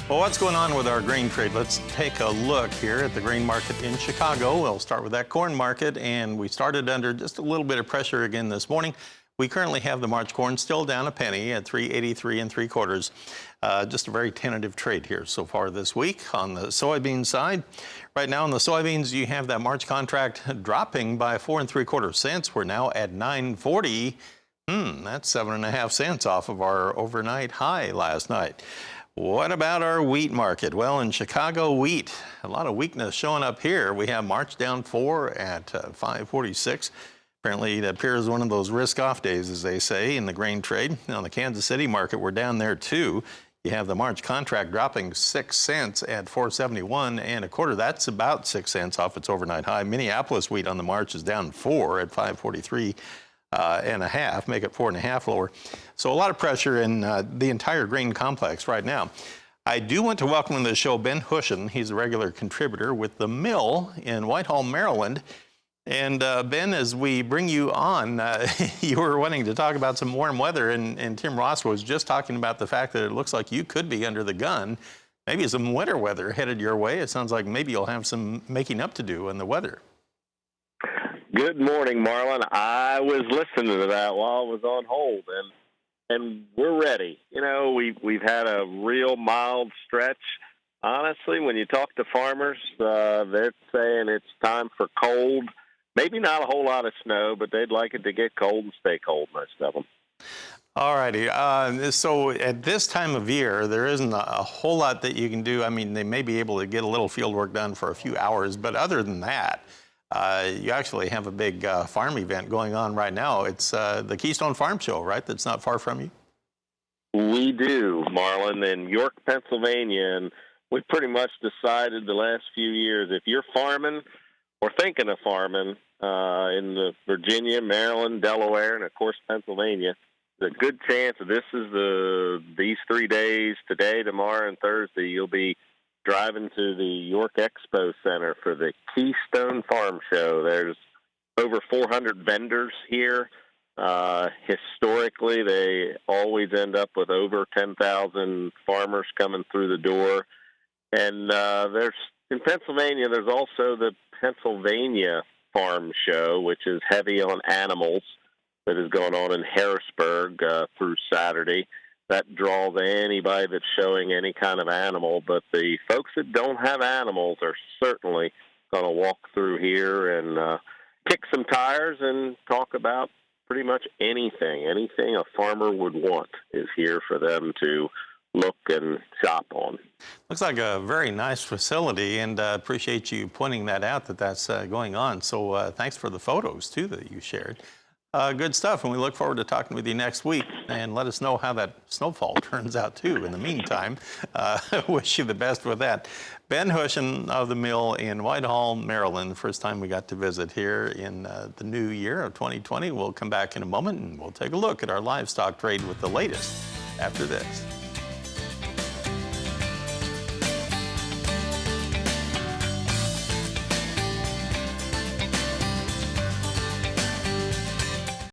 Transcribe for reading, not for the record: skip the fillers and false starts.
Well, what's going on with our grain trade? Let's take a look here at the grain market in Chicago. We'll start with that corn market, and we started under just a little bit of pressure again this morning. We currently have the March corn still down a penny at 383 3/4. Just a very tentative trade here so far this week. On the soybean side, right now on the soybeans, you have that March contract dropping by 4 3/4 cents. We're now at 9.40. That's 7.5 cents off of our overnight high last night. What about our wheat market? Well, in Chicago wheat, a lot of weakness showing up here. We have March down 4 at 5.46. Apparently, it appears one of those risk-off days, as they say, in the grain trade. On the Kansas City market, we're down there too. You have the March contract dropping 6 cents at 4.71 1/4. That's about 6 cents off its overnight high. Minneapolis wheat on the March is down 4 at 5.43 1/2, make it 4.5 lower. So a lot of pressure in the entire grain complex right now. I do want to welcome to the show Ben Hushon. He's a regular contributor with the Mill in Whitehall, Maryland. And Ben, as we bring you on, you were wanting to talk about some warm weather, and Tim Ross was just talking about the fact that it looks like you could be under the gun. Maybe some winter weather headed your way. It sounds like maybe you'll have some making up to do in the weather. Good morning, Marlin. I was listening to that while I was on hold, and we're ready. You know, we've had a real mild stretch. Honestly, when you talk to farmers, they're saying it's time for cold. Maybe not a whole lot of snow, but they'd like it to get cold and stay cold, most of them. All righty. So at this time of year, there isn't a whole lot that you can do. I mean, they may be able to get a little field work done for a few hours, but other than that, you actually have a big farm event going on right now. It's the Keystone Farm Show, right? That's not far from you. We do, Marlin, in York, Pennsylvania, and we've pretty much decided the last few years, if you're farming or thinking of farming in the Virginia, Maryland, Delaware, and of course Pennsylvania, there's a good chance that this is these 3 days, today, tomorrow, and Thursday, you'll be driving to the York Expo Center for the Keystone Farm Show. There's over 400 vendors here. Historically, they always end up with over 10,000 farmers coming through the door. And in Pennsylvania, there's also the Pennsylvania Farm Show, which is heavy on animals, that is going on in Harrisburg through Saturday. That draws anybody that's showing any kind of animal, but the folks that don't have animals are certainly going to walk through here and kick some tires and talk about pretty much anything. Anything a farmer would want is here for them to look and shop on. Looks like a very nice facility, and appreciate you pointing that out, that's going on. So thanks for the photos, too, that you shared. Good stuff, and we look forward to talking with you next week, and let us know how that snowfall turns out, too. In the meantime, wish you the best with that. Ben Hushon of the Mill in Whitehall, Maryland. First time we got to visit here in the new year of 2020. We'll come back in a moment, and we'll take a look at our livestock trade with the latest after this.